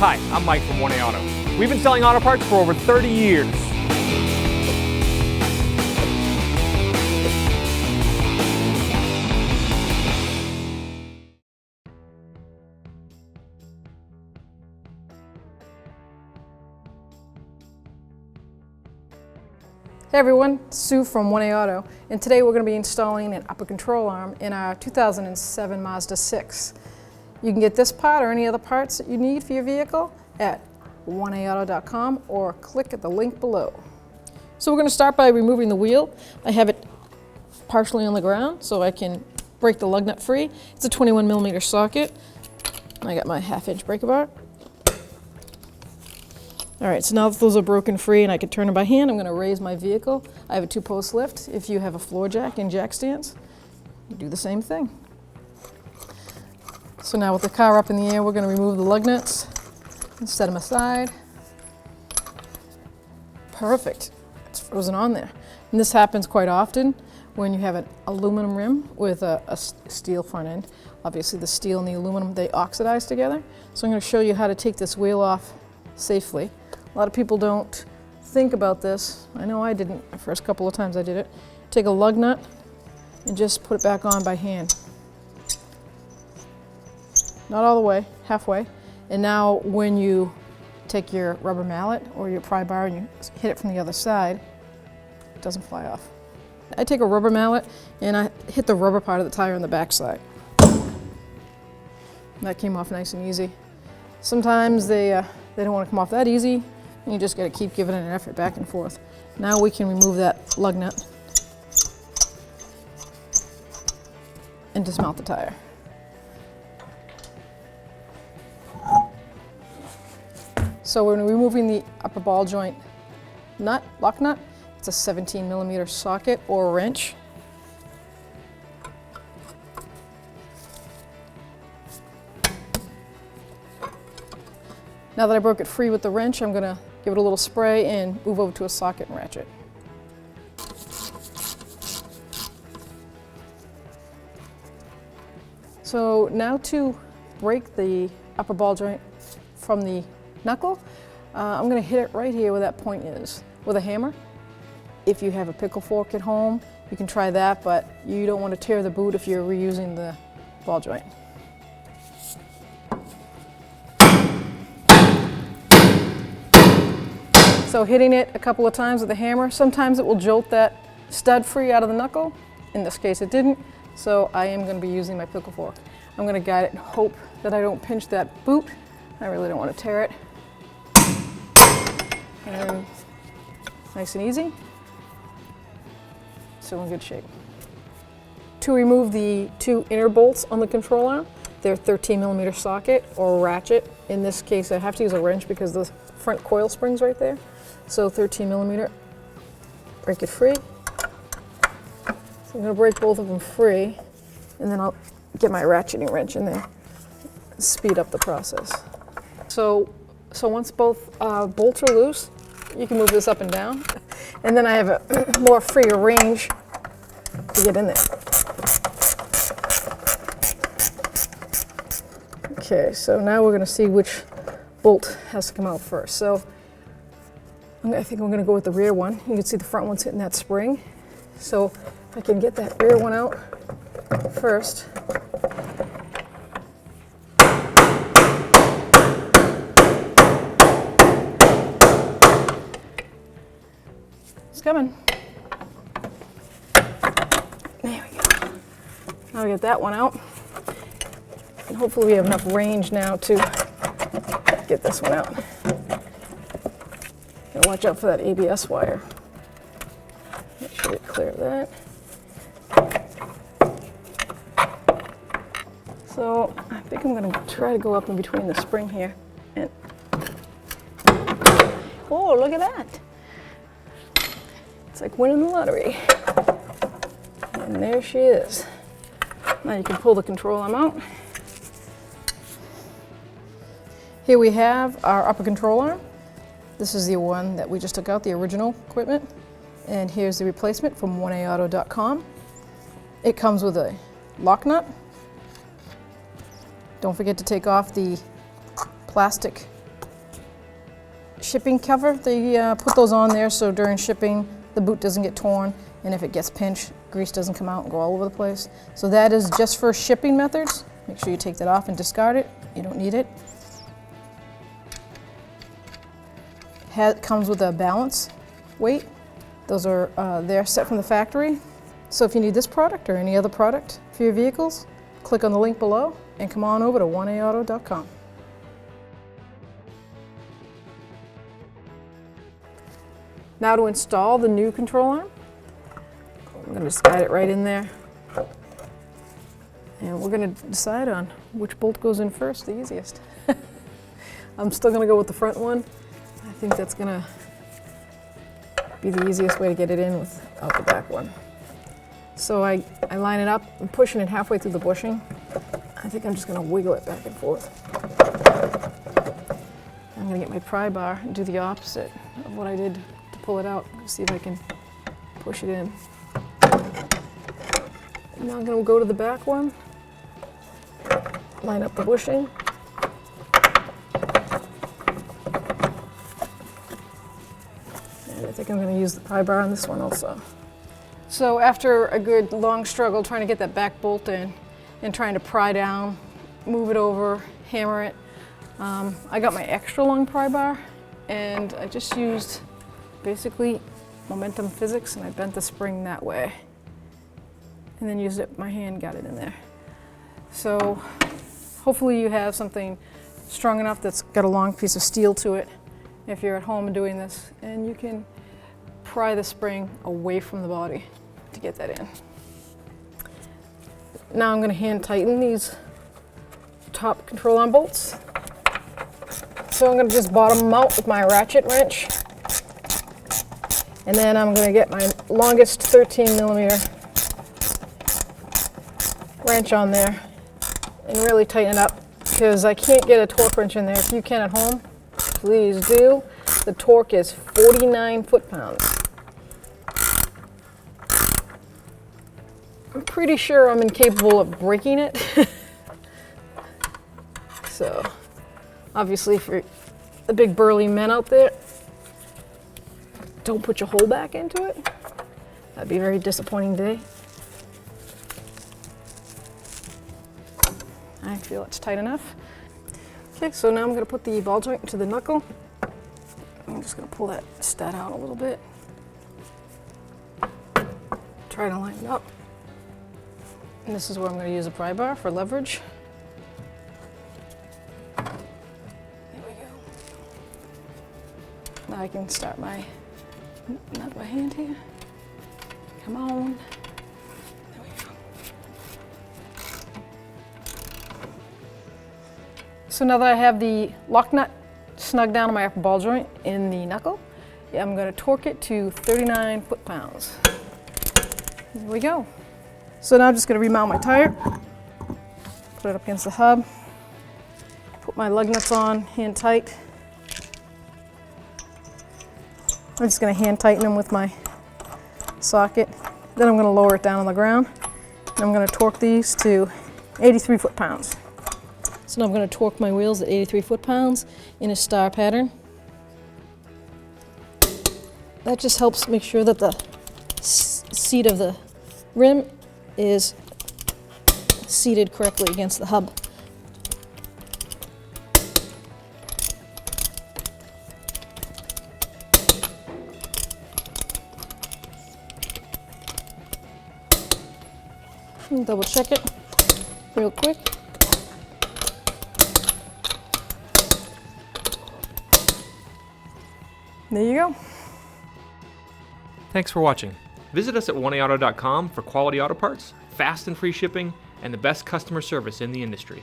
Hi, I'm Mike from 1A Auto. We've been selling auto parts for over 30 years. Hey everyone, Sue from 1A Auto, and today we're going to be installing an upper control arm in our 2007 Mazda 6. You can get this part or any other parts that you need for your vehicle at 1aauto.com or click at the link below. So we're going to start by removing the wheel. I have it partially on the ground so I can break the lug nut free. It's a 21mm socket. I got my 1/2-inch breaker bar. All right, so now that those are broken free and I can turn them by hand, I'm going to raise my vehicle. I have a 2-post lift. If you have a floor jack and jack stands, you do the same thing. So now with the car up in the air, we're going to remove the lug nuts and set them aside. Perfect. It's frozen on there. And this happens quite often when you have an aluminum rim with a steel front end. Obviously the steel and the aluminum, they oxidize together. So I'm going to show you how to take this wheel off safely. A lot of people don't think about this. I know I didn't the first couple of times I did it. Take a lug nut and just put it back on by hand. Not all the way, halfway. And now when you take your rubber mallet or your pry bar and you hit it from the other side, it doesn't fly off. I take a rubber mallet and I hit the rubber part of the tire on the back side. That came off nice and easy. Sometimes they don't want to come off that easy. You just got to keep giving it an effort back and forth. Now we can remove that lug nut and dismount the tire. So we're removing the upper ball joint nut, lock nut. It's a 17mm socket or wrench. Now that I broke it free with the wrench, I'm going to give it a little spray and move over to a socket and ratchet. So now to break the upper ball joint from the knuckle, I'm going to hit it right here where that point is with a hammer. If you have a pickle fork at home, you can try that, but you don't want to tear the boot if you're reusing the ball joint. So hitting it a couple of times with a hammer, sometimes it will jolt that stud free out of the knuckle. In this case it didn't, so I am going to be using my pickle fork. I'm going to guide it and hope that I don't pinch that boot. I really don't want to tear it. And nice and easy. Still in good shape. To remove the 2 inner bolts on the control arm, they're 13mm socket or ratchet. In this case I have to use a wrench because the front coil spring's right there. So 13mm, break it free. So I'm going to break both of them free, and then I'll get my ratcheting wrench in there and speed up the process. So once both bolts are loose, you can move this up and down, and then I have a more freer range to get in there. Okay, so now we're going to see which bolt has to come out first. So I think I'm going to go with the rear one. You can see the front one's hitting that spring. So if I can get that rear one out first. It's coming. There we go. Now we get that one out. And hopefully we have enough range now to get this one out. Gotta watch out for that ABS wire. Make sure we clear that. So I think I'm gonna try to go up in between the spring here. And oh, look at that. It's like winning the lottery. And there she is. Now you can pull the control arm out. Here we have our upper control arm. This is the one that we just took out, the original equipment. And here's the replacement from 1aauto.com. It comes with a lock nut. Don't forget to take off the plastic shipping cover. They put those on there so during shipping the boot doesn't get torn, and if it gets pinched, grease doesn't come out and go all over the place. So that is just for shipping methods. Make sure you take that off and discard it. You don't need it. It comes with a balance weight. Those are they're set from the factory. So if you need this product or any other product for your vehicles, click on the link below and come on over to 1aauto.com. Now to install the new control arm. I'm going to just guide it right in there. And we're going to decide on which bolt goes in first, the easiest. I'm still going to go with the front one. I think that's going to be the easiest way to get it in without the back one. So I line it up. I'm pushing it halfway through the bushing. I think I'm just going to wiggle it back and forth. I'm going to get my pry bar and do the opposite of what I did to pull it out. See if I can push it in. Now I'm going to go to the back one, line up the bushing. And I think I'm going to use the pry bar on this one also. So after a good long struggle trying to get that back bolt in and trying to pry down, move it over, hammer it, I got my extra long pry bar and I just used basically momentum physics and I bent the spring that way and then used it, my hand got it in there. So hopefully you have something strong enough that's got a long piece of steel to it if you're at home and doing this, and you can pry the spring away from the body to get that in. Now I'm going to hand tighten these top control arm bolts. So I'm going to just bottom them out with my ratchet wrench. And then I'm going to get my longest 13mm wrench on there and really tighten it up because I can't get a torque wrench in there. If you can at home, please do. The torque is 49 foot-pounds. I'm pretty sure I'm incapable of breaking it. So, obviously for the big burly men out there, don't put your whole back into it. That'd be a very disappointing day. I feel it's tight enough. Okay, so now I'm going to put the ball joint into the knuckle. I'm just going to pull that stud out a little bit. Try to line it up. And this is where I'm going to use a pry bar for leverage. There we go. Now I can start my, not by hand here. Come on. There we go. So now that I have the lock nut snug down on my upper ball joint in the knuckle, I'm going to torque it to 39 foot-pounds. There we go. So now I'm just going to remount my tire, put it up against the hub, put my lug nuts on, hand tight. I'm just going to hand tighten them with my socket. Then I'm going to lower it down on the ground. And I'm going to torque these to 83 foot-pounds. So now I'm going to torque my wheels at 83 foot-pounds in a star pattern. That just helps make sure that the seat of the rim is seated correctly against the hub. Double check it real quick. There you go. Thanks for watching. Visit us at 1aauto.com for quality auto parts, fast and free shipping, and the best customer service in the industry.